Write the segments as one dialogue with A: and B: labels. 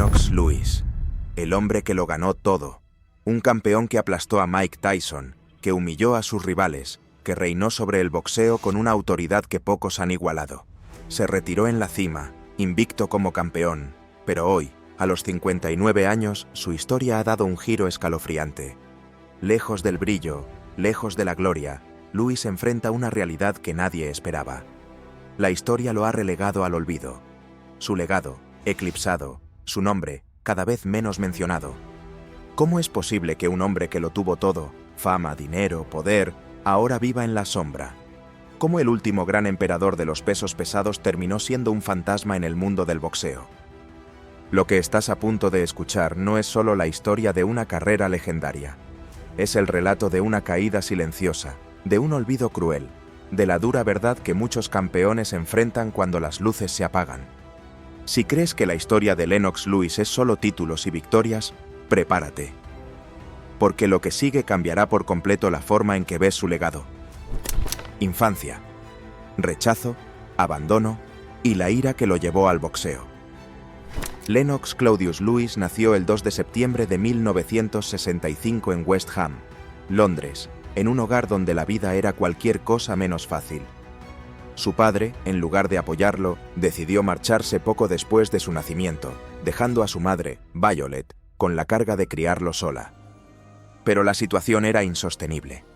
A: Lennox Lewis, el hombre que lo ganó todo, un campeón que aplastó a Mike Tyson, que humilló a sus rivales, que reinó sobre el boxeo con una autoridad que pocos han igualado. Se retiró en la cima, invicto como campeón, pero hoy, a los 59 años, su historia ha dado un giro escalofriante. Lejos del brillo, lejos de la gloria, Lewis enfrenta una realidad que nadie esperaba. La historia lo ha relegado al olvido. Su legado, eclipsado, su nombre, cada vez menos mencionado. ¿Cómo es posible que un hombre que lo tuvo todo, fama, dinero, poder, ahora viva en la sombra? ¿Cómo el último gran emperador de los pesos pesados terminó siendo un fantasma en el mundo del boxeo? Lo que estás a punto de escuchar no es solo la historia de una carrera legendaria. Es el relato de una caída silenciosa, de un olvido cruel, de la dura verdad que muchos campeones enfrentan cuando las luces se apagan. Si crees que la historia de Lennox Lewis es solo títulos y victorias, prepárate. Porque lo que sigue cambiará por completo la forma en que ves su legado. Infancia, rechazo, abandono y la ira que lo llevó al boxeo. Lennox Claudius Lewis nació el 2 de septiembre de 1965 en West Ham, Londres, en un hogar donde la vida era cualquier cosa menos fácil. Su padre, en lugar de apoyarlo, decidió marcharse poco después de su nacimiento, dejando a su madre, Violet, con la carga de criarlo sola. Pero la situación era insostenible.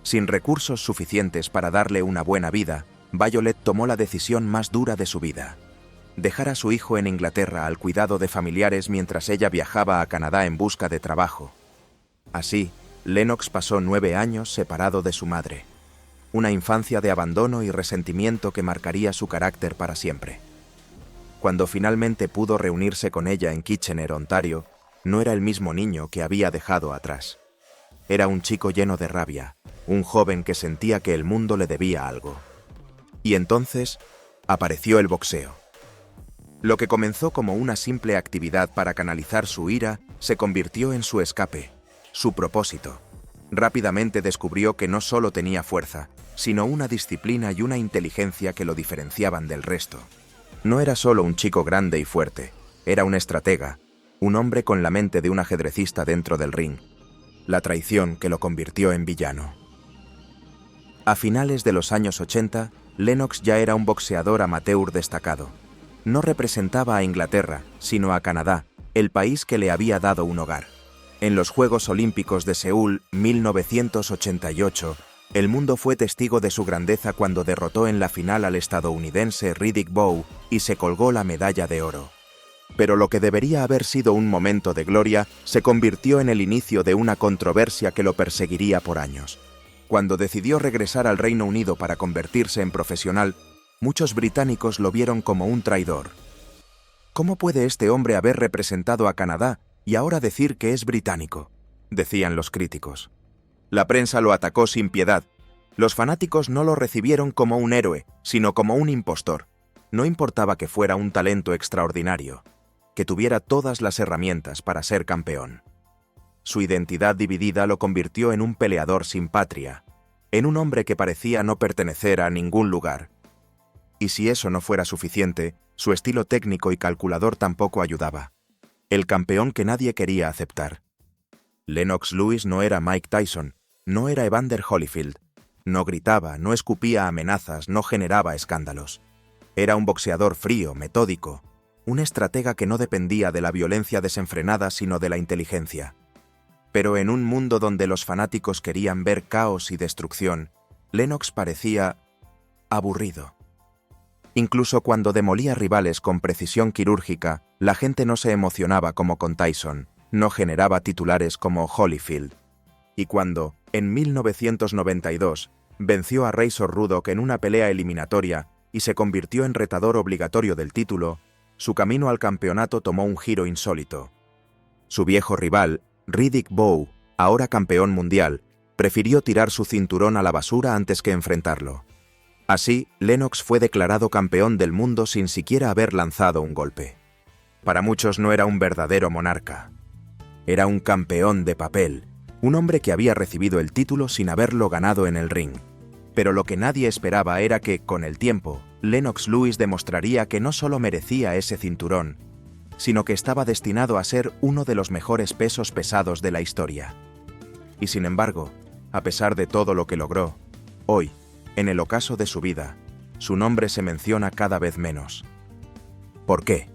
A: Sin recursos suficientes para darle una buena vida, Violet tomó la decisión más dura de su vida: dejar a su hijo en Inglaterra al cuidado de familiares mientras ella viajaba a Canadá en busca de trabajo. Así, Lennox pasó 9 años separado de su madre. Una infancia de abandono y resentimiento que marcaría su carácter para siempre. Cuando finalmente pudo reunirse con ella en Kitchener, Ontario, no era el mismo niño que había dejado atrás. Era un chico lleno de rabia, un joven que sentía que el mundo le debía algo. Y entonces, apareció el boxeo. Lo que comenzó como una simple actividad para canalizar su ira, se convirtió en su escape, su propósito. Rápidamente descubrió que no solo tenía fuerza, sino una disciplina y una inteligencia que lo diferenciaban del resto. No era solo un chico grande y fuerte, era un estratega, un hombre con la mente de un ajedrecista dentro del ring. La traición que lo convirtió en villano. A finales de los años 80, Lennox ya era un boxeador amateur destacado. No representaba a Inglaterra, sino a Canadá, el país que le había dado un hogar. En los Juegos Olímpicos de Seúl, 1988, el mundo fue testigo de su grandeza cuando derrotó en la final al estadounidense Riddick Bowe y se colgó la medalla de oro. Pero lo que debería haber sido un momento de gloria se convirtió en el inicio de una controversia que lo perseguiría por años. Cuando decidió regresar al Reino Unido para convertirse en profesional, muchos británicos lo vieron como un traidor. ¿Cómo puede este hombre haber representado a Canadá y ahora decir que es británico?, decían los críticos. La prensa lo atacó sin piedad. Los fanáticos no lo recibieron como un héroe, sino como un impostor. No importaba que fuera un talento extraordinario, que tuviera todas las herramientas para ser campeón. Su identidad dividida lo convirtió en un peleador sin patria, en un hombre que parecía no pertenecer a ningún lugar. Y si eso no fuera suficiente, su estilo técnico y calculador tampoco ayudaba. El campeón que nadie quería aceptar. Lennox Lewis no era Mike Tyson, no era Evander Holyfield. No gritaba, no escupía amenazas, no generaba escándalos. Era un boxeador frío, metódico, un estratega que no dependía de la violencia desenfrenada sino de la inteligencia. Pero en un mundo donde los fanáticos querían ver caos y destrucción, Lennox parecía aburrido. Incluso cuando demolía rivales con precisión quirúrgica, la gente no se emocionaba como con Tyson, no generaba titulares como Holyfield. Y cuando, en 1992, venció a Razor Ruddock en una pelea eliminatoria y se convirtió en retador obligatorio del título, su camino al campeonato tomó un giro insólito. Su viejo rival, Riddick Bowe, ahora campeón mundial, prefirió tirar su cinturón a la basura antes que enfrentarlo. Así, Lennox fue declarado campeón del mundo sin siquiera haber lanzado un golpe. Para muchos no era un verdadero monarca. Era un campeón de papel, un hombre que había recibido el título sin haberlo ganado en el ring. Pero lo que nadie esperaba era que, con el tiempo, Lennox Lewis demostraría que no solo merecía ese cinturón, sino que estaba destinado a ser uno de los mejores pesos pesados de la historia. Y sin embargo, a pesar de todo lo que logró, hoy, en el ocaso de su vida, su nombre se menciona cada vez menos. ¿Por qué?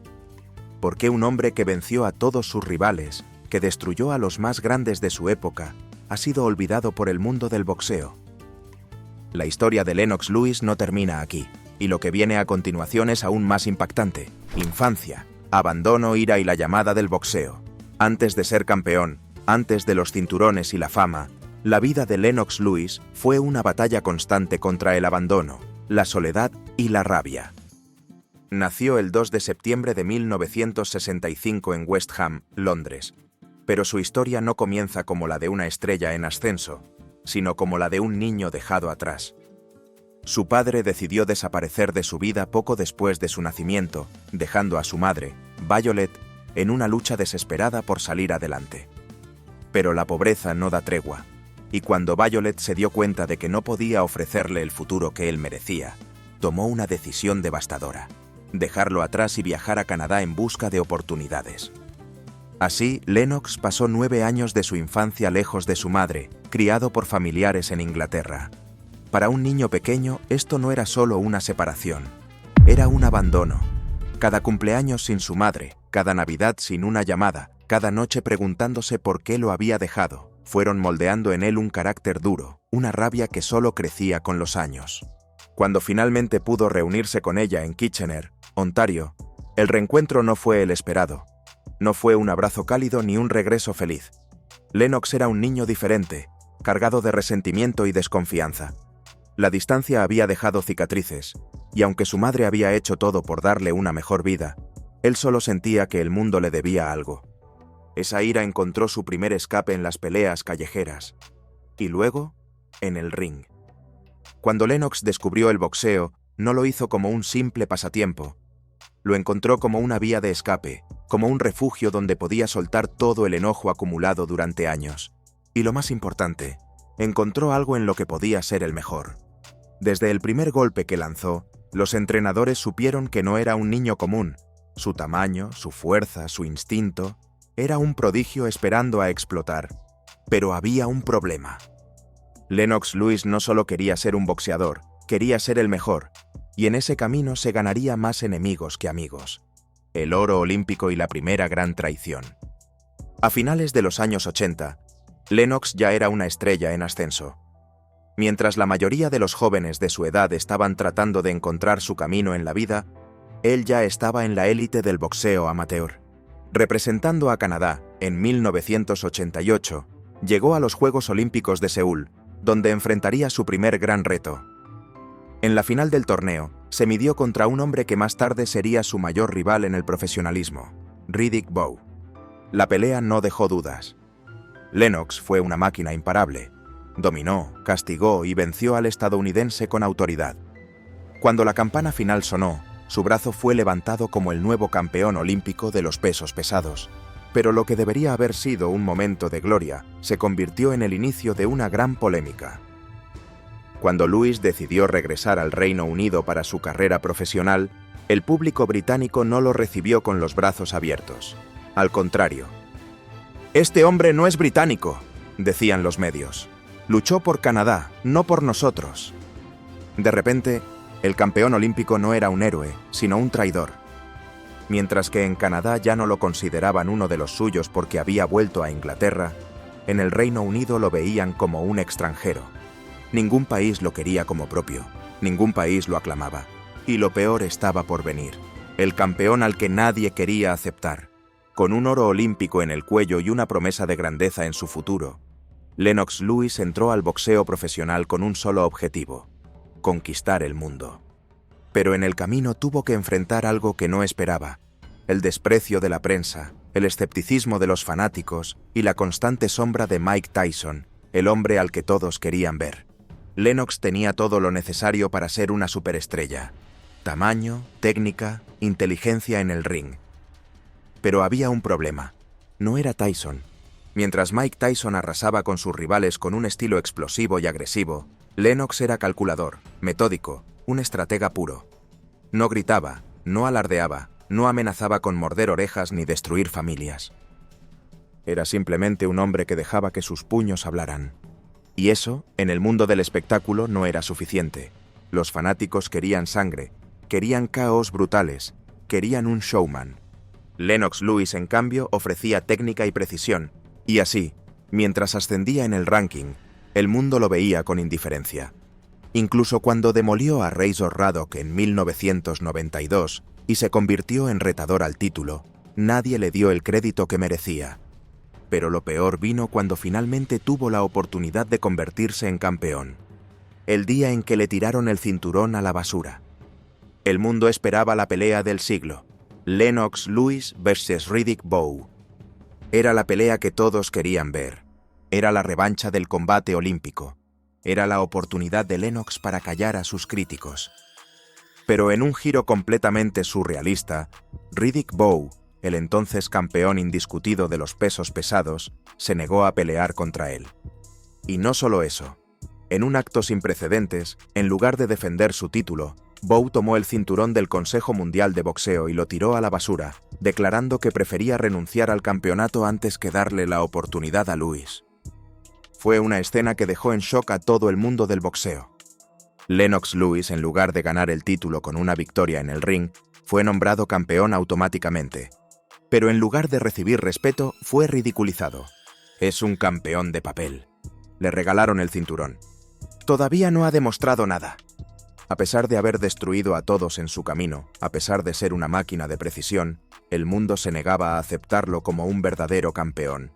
A: ¿Por qué un hombre que venció a todos sus rivales, que destruyó a los más grandes de su época, ha sido olvidado por el mundo del boxeo? La historia de Lennox Lewis no termina aquí, y lo que viene a continuación es aún más impactante. Infancia, abandono, ira y la llamada del boxeo. Antes de ser campeón, antes de los cinturones y la fama, la vida de Lennox Lewis fue una batalla constante contra el abandono, la soledad y la rabia. Nació el 2 de septiembre de 1965 en West Ham, Londres, pero su historia no comienza como la de una estrella en ascenso, sino como la de un niño dejado atrás. Su padre decidió desaparecer de su vida poco después de su nacimiento, dejando a su madre, Violet, en una lucha desesperada por salir adelante. Pero la pobreza no da tregua, y cuando Violet se dio cuenta de que no podía ofrecerle el futuro que él merecía, tomó una decisión devastadora: dejarlo atrás y viajar a Canadá en busca de oportunidades. Así, Lennox pasó 9 años de su infancia lejos de su madre, criado por familiares en Inglaterra. Para un niño pequeño, esto no era solo una separación, era un abandono. Cada cumpleaños sin su madre, cada Navidad sin una llamada, cada noche preguntándose por qué lo había dejado, fueron moldeando en él un carácter duro, una rabia que solo crecía con los años. Cuando finalmente pudo reunirse con ella en Kitchener, Ontario, el reencuentro no fue el esperado. No fue un abrazo cálido ni un regreso feliz. Lennox era un niño diferente, cargado de resentimiento y desconfianza. La distancia había dejado cicatrices, y aunque su madre había hecho todo por darle una mejor vida, él solo sentía que el mundo le debía algo. Esa ira encontró su primer escape en las peleas callejeras, y luego, en el ring. Cuando Lennox descubrió el boxeo, no lo hizo como un simple pasatiempo. Lo encontró como una vía de escape, como un refugio donde podía soltar todo el enojo acumulado durante años. Y lo más importante, encontró algo en lo que podía ser el mejor. Desde el primer golpe que lanzó, los entrenadores supieron que no era un niño común. Su tamaño, su fuerza, su instinto, era un prodigio esperando a explotar. Pero había un problema. Lennox Lewis no solo quería ser un boxeador, quería ser el mejor, y en ese camino se ganaría más enemigos que amigos. El oro olímpico y la primera gran traición. A finales de los años 80, Lennox ya era una estrella en ascenso. Mientras la mayoría de los jóvenes de su edad estaban tratando de encontrar su camino en la vida, él ya estaba en la élite del boxeo amateur. Representando a Canadá, en 1988, llegó a los Juegos Olímpicos de Seúl, donde enfrentaría su primer gran reto. En la final del torneo, se midió contra un hombre que más tarde sería su mayor rival en el profesionalismo, Riddick Bowe. La pelea no dejó dudas. Lennox fue una máquina imparable. Dominó, castigó y venció al estadounidense con autoridad. Cuando la campana final sonó, su brazo fue levantado como el nuevo campeón olímpico de los pesos pesados. Pero lo que debería haber sido un momento de gloria se convirtió en el inicio de una gran polémica. Cuando Lewis decidió regresar al Reino Unido para su carrera profesional, el público británico no lo recibió con los brazos abiertos. Al contrario. «Este hombre no es británico», decían los medios. «Luchó por Canadá, no por nosotros». De repente, el campeón olímpico no era un héroe, sino un traidor. Mientras que en Canadá ya no lo consideraban uno de los suyos porque había vuelto a Inglaterra, en el Reino Unido lo veían como un extranjero. Ningún país lo quería como propio, ningún país lo aclamaba. Y lo peor estaba por venir. El campeón al que nadie quería aceptar. Con un oro olímpico en el cuello y una promesa de grandeza en su futuro, Lennox Lewis entró al boxeo profesional con un solo objetivo: conquistar el mundo. Pero en el camino tuvo que enfrentar algo que no esperaba: el desprecio de la prensa, el escepticismo de los fanáticos y la constante sombra de Mike Tyson, el hombre al que todos querían ver. Lennox tenía todo lo necesario para ser una superestrella: tamaño, técnica, inteligencia en el ring. Pero había un problema: no era Tyson. Mientras Mike Tyson arrasaba con sus rivales con un estilo explosivo y agresivo, Lennox era calculador, metódico, un estratega puro. No gritaba, no alardeaba, No amenazaba con morder orejas ni destruir familias. Era simplemente un hombre que dejaba que sus puños hablaran. Y eso, en el mundo del espectáculo, no era suficiente. Los fanáticos querían sangre, querían caos brutales, querían un showman. Lennox Lewis, en cambio, ofrecía técnica y precisión, y así, mientras ascendía en el ranking, el mundo lo veía con indiferencia. Incluso cuando demolió a Razor Ruddock en 1992 y se convirtió en retador al título, nadie le dio el crédito que merecía. Pero lo peor vino cuando finalmente tuvo la oportunidad de convertirse en campeón. El día en que le tiraron el cinturón a la basura. El mundo esperaba la pelea del siglo. Lennox Lewis vs. Riddick Bowe. Era la pelea que todos querían ver. Era la revancha del combate olímpico. Era la oportunidad de Lennox para callar a sus críticos. Pero en un giro completamente surrealista, Riddick Bowe, el entonces campeón indiscutido de los pesos pesados, se negó a pelear contra él. Y no solo eso. En un acto sin precedentes, en lugar de defender su título, Bowe tomó el cinturón del Consejo Mundial de Boxeo y lo tiró a la basura, declarando que prefería renunciar al campeonato antes que darle la oportunidad a Lewis. Fue una escena que dejó en shock a todo el mundo del boxeo. Lennox Lewis, en lugar de ganar el título con una victoria en el ring, fue nombrado campeón automáticamente. Pero en lugar de recibir respeto, fue ridiculizado. Es un campeón de papel. Le regalaron el cinturón. Todavía no ha demostrado nada. A pesar de haber destruido a todos en su camino, a pesar de ser una máquina de precisión, el mundo se negaba a aceptarlo como un verdadero campeón.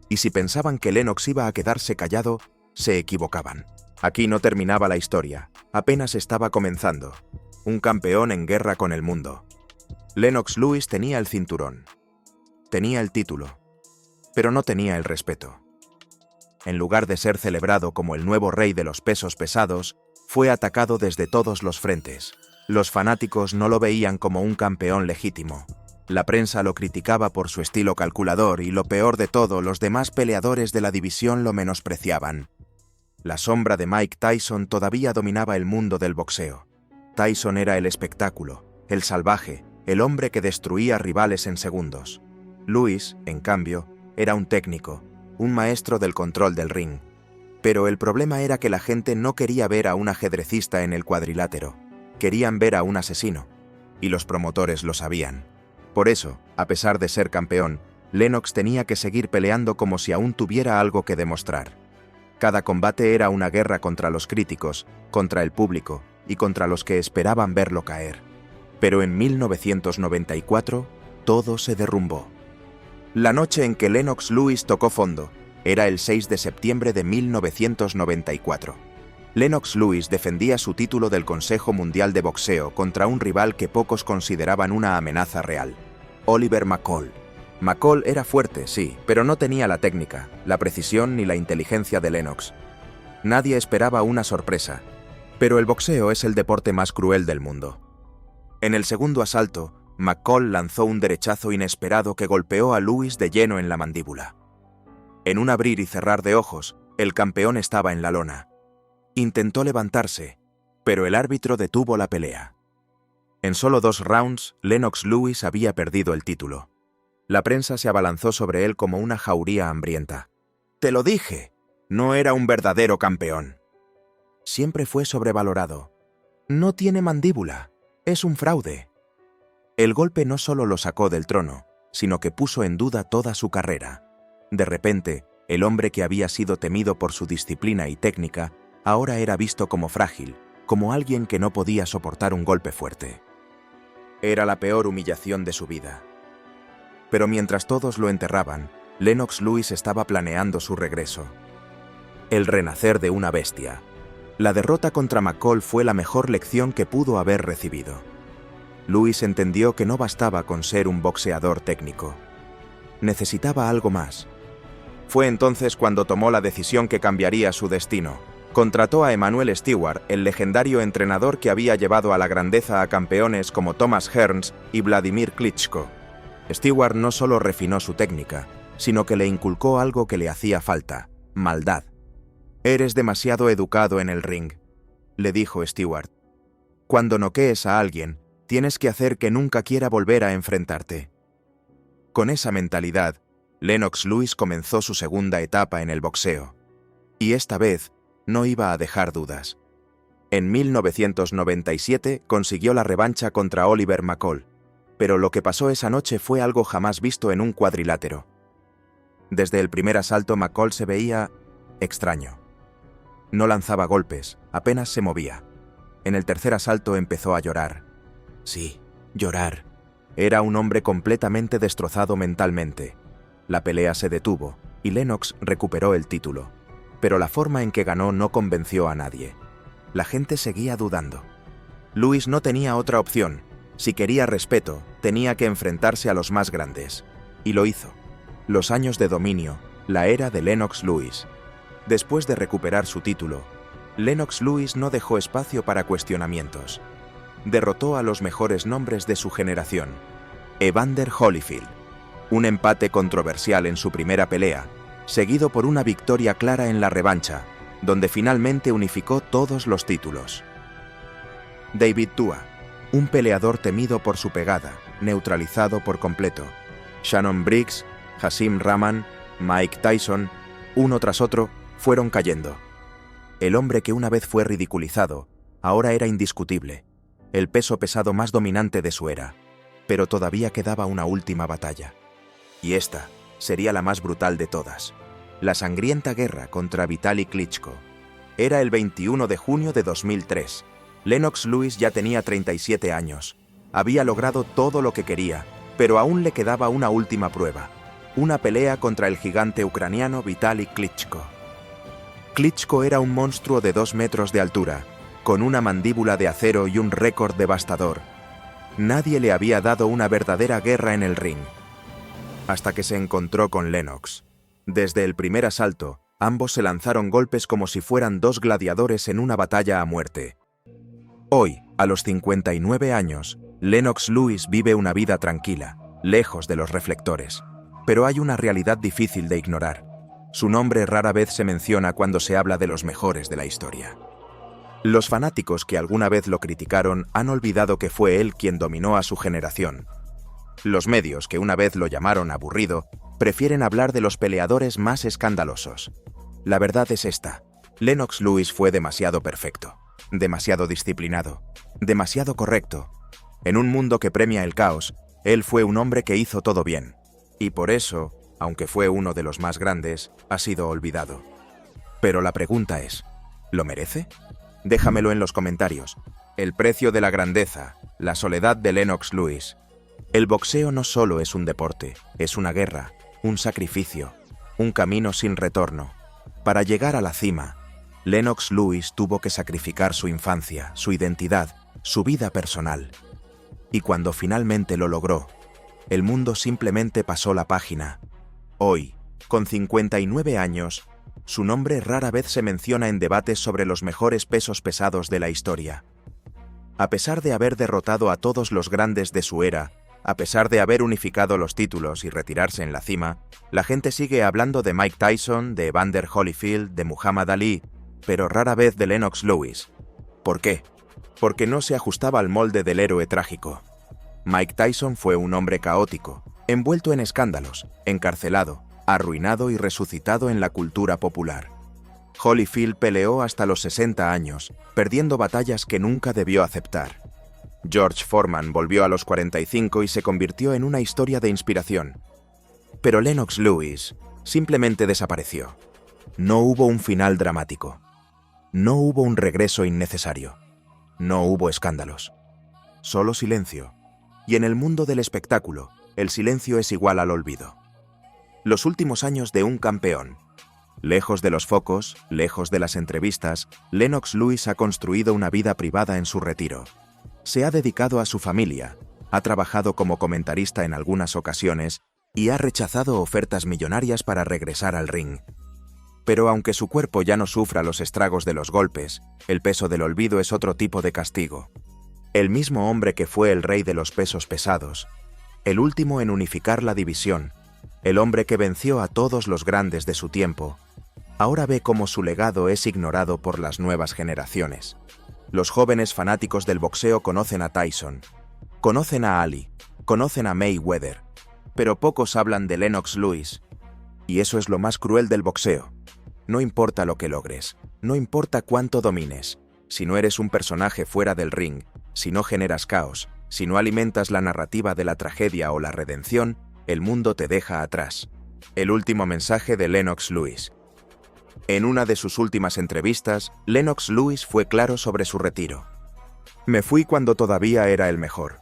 A: Y si pensaban que Lennox iba a quedarse callado, se equivocaban. Aquí no terminaba la historia, apenas estaba comenzando. Un campeón en guerra con el mundo. Lennox Lewis tenía el cinturón. Tenía el título. Pero no tenía el respeto. En lugar de ser celebrado como el nuevo rey de los pesos pesados, fue atacado desde todos los frentes. Los fanáticos no lo veían como un campeón legítimo. La prensa lo criticaba por su estilo calculador y, lo peor de todo, los demás peleadores de la división lo menospreciaban. La sombra de Mike Tyson todavía dominaba el mundo del boxeo. Tyson era el espectáculo, el salvaje, el hombre que destruía rivales en segundos. Lewis, en cambio, era un técnico, un maestro del control del ring. Pero el problema era que la gente no quería ver a un ajedrecista en el cuadrilátero. Querían ver a un asesino. Y los promotores lo sabían. Por eso, a pesar de ser campeón, Lennox tenía que seguir peleando como si aún tuviera algo que demostrar. Cada combate era una guerra contra los críticos, contra el público y contra los que esperaban verlo caer. Pero en 1994, todo se derrumbó. La noche en que Lennox Lewis tocó fondo era el 6 de septiembre de 1994. Lennox Lewis defendía su título del Consejo Mundial de Boxeo contra un rival que pocos consideraban una amenaza real, Oliver McCall. McCall era fuerte, sí, pero no tenía la técnica, la precisión ni la inteligencia de Lennox. Nadie esperaba una sorpresa, pero el boxeo es el deporte más cruel del mundo. En el segundo asalto, McCall lanzó un derechazo inesperado que golpeó a Lewis de lleno en la mandíbula. En un abrir y cerrar de ojos, el campeón estaba en la lona. Intentó levantarse, pero el árbitro detuvo la pelea. En solo 2 rounds, Lennox Lewis había perdido el título. La prensa se abalanzó sobre él como una jauría hambrienta. «¡Te lo dije! No era un verdadero campeón». Siempre fue sobrevalorado. «No tiene mandíbula. Es un fraude». El golpe no solo lo sacó del trono, sino que puso en duda toda su carrera. De repente, el hombre que había sido temido por su disciplina y técnica, ahora era visto como frágil, como alguien que no podía soportar un golpe fuerte. Era la peor humillación de su vida. Pero mientras todos lo enterraban, Lennox Lewis estaba planeando su regreso. El renacer de una bestia. La derrota contra McCall fue la mejor lección que pudo haber recibido. Lewis entendió que no bastaba con ser un boxeador técnico. Necesitaba algo más. Fue entonces cuando tomó la decisión que cambiaría su destino. Contrató a Emanuel Stewart, el legendario entrenador que había llevado a la grandeza a campeones como Thomas Hearns y Vladimir Klitschko. Stewart no solo refinó su técnica, sino que le inculcó algo que le hacía falta: maldad. «Eres demasiado educado en el ring», le dijo Stewart. «Cuando noquees a alguien, Tienes que hacer que nunca quiera volver a enfrentarte. Con esa mentalidad, Lennox Lewis comenzó su segunda etapa en el boxeo. Y esta vez no iba a dejar dudas. En 1997 consiguió la revancha contra Oliver McCall, pero lo que pasó esa noche fue algo jamás visto en un cuadrilátero. Desde el primer asalto McCall se veía extraño. No lanzaba golpes, apenas se movía. En el tercer asalto empezó a llorar. Sí, llorar. Era un hombre completamente destrozado mentalmente. La pelea se detuvo y Lennox recuperó el título, pero la forma en que ganó no convenció a nadie. La gente seguía dudando. Lewis no tenía otra opción. Si quería respeto, tenía que enfrentarse a los más grandes. Y lo hizo. Los años de dominio, la era de Lennox Lewis. Después de recuperar su título, Lennox Lewis no dejó espacio para cuestionamientos. Derrotó a los mejores nombres de su generación. Evander Holyfield, un empate controversial en su primera pelea, seguido por una victoria clara en la revancha, donde finalmente unificó todos los títulos. David Tua, un peleador temido por su pegada, neutralizado por completo. Shannon Briggs, Hasim Rahman, Mike Tyson, uno tras otro, fueron cayendo. El hombre que una vez fue ridiculizado, ahora era indiscutible, el peso pesado más dominante de su era, pero todavía quedaba una última batalla. Y esta sería la más brutal de todas. La sangrienta guerra contra Vitali Klitschko. Era el 21 de junio de 2003. Lennox Lewis ya tenía 37 años. Había logrado todo lo que quería, pero aún le quedaba una última prueba. Una pelea contra el gigante ucraniano Vitali Klitschko. Klitschko era un monstruo de 2 metros de altura, con una mandíbula de acero y un récord devastador. Nadie le había dado una verdadera guerra en el ring. Hasta que se encontró con Lennox. Desde el primer asalto, ambos se lanzaron golpes como si fueran dos gladiadores en una batalla a muerte. Hoy, a los 59 años, Lennox Lewis vive una vida tranquila, lejos de los reflectores. Pero hay una realidad difícil de ignorar. Su nombre rara vez se menciona cuando se habla de los mejores de la historia. Los fanáticos que alguna vez lo criticaron han olvidado que fue él quien dominó a su generación. Los medios, que una vez lo llamaron aburrido, prefieren hablar de los peleadores más escandalosos. La verdad es esta: Lennox Lewis fue demasiado perfecto, demasiado disciplinado, demasiado correcto. En un mundo que premia el caos, él fue un hombre que hizo todo bien. Y por eso, aunque fue uno de los más grandes, ha sido olvidado. Pero la pregunta es, ¿lo merece? Déjamelo en los comentarios. El precio de la grandeza, la soledad de Lennox Lewis. El boxeo no solo es un deporte, es una guerra, un sacrificio, un camino sin retorno. Para llegar a la cima, Lennox Lewis tuvo que sacrificar su infancia, su identidad, su vida personal. Y cuando finalmente lo logró, el mundo simplemente pasó la página. Hoy, con 59 años, su nombre rara vez se menciona en debates sobre los mejores pesos pesados de la historia. A pesar de haber derrotado a todos los grandes de su era, a pesar de haber unificado los títulos y retirarse en la cima, la gente sigue hablando de Mike Tyson, de Evander Holyfield, de Muhammad Ali, pero rara vez de Lennox Lewis. ¿Por qué? Porque no se ajustaba al molde del héroe trágico. Mike Tyson fue un hombre caótico, envuelto en escándalos, encarcelado, arruinado y resucitado en la cultura popular. Holyfield peleó hasta los 60 años, perdiendo batallas que nunca debió aceptar. George Foreman volvió a los 45 y se convirtió en una historia de inspiración. Pero Lennox Lewis simplemente desapareció. No hubo un final dramático. No hubo un regreso innecesario. No hubo escándalos. Solo silencio. Y en el mundo del espectáculo, el silencio es igual al olvido. Los últimos años de un campeón. Lejos de los focos, lejos de las entrevistas, Lennox Lewis ha construido una vida privada en su retiro. Se ha dedicado a su familia, ha trabajado como comentarista en algunas ocasiones y ha rechazado ofertas millonarias para regresar al ring. Pero aunque su cuerpo ya no sufra los estragos de los golpes, el peso del olvido es otro tipo de castigo. El mismo hombre que fue el rey de los pesos pesados, el último en unificar la división, el hombre que venció a todos los grandes de su tiempo, ahora ve cómo su legado es ignorado por las nuevas generaciones. Los jóvenes fanáticos del boxeo conocen a Tyson, Conocen a Ali, conocen a Mayweather, pero pocos hablan de Lennox Lewis. Y eso es lo más cruel del boxeo. No importa lo que logres, no importa cuánto domines, si no eres un personaje fuera del ring, si no generas caos, si no alimentas la narrativa de la tragedia o la redención, el mundo te deja atrás. El último mensaje de Lennox Lewis. En una de sus últimas entrevistas, Lennox Lewis fue claro sobre su retiro. Me fui cuando todavía era el mejor.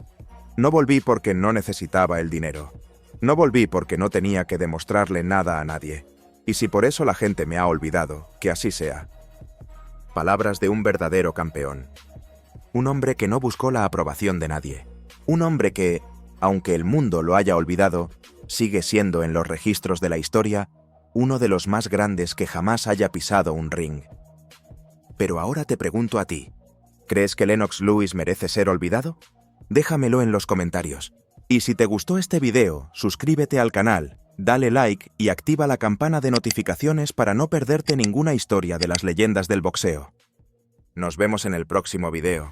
A: No volví porque no necesitaba el dinero. No volví porque no tenía que demostrarle nada a nadie. Y si por eso la gente me ha olvidado, que así sea. Palabras de un verdadero campeón. Un hombre que no buscó la aprobación de nadie. Un hombre que, aunque el mundo lo haya olvidado, sigue siendo en los registros de la historia uno de los más grandes que jamás haya pisado un ring. Pero ahora te pregunto a ti, ¿crees que Lennox Lewis merece ser olvidado? Déjamelo en los comentarios. Y si te gustó este video, suscríbete al canal, dale like y activa la campana de notificaciones para no perderte ninguna historia de las leyendas del boxeo. Nos vemos en el próximo video.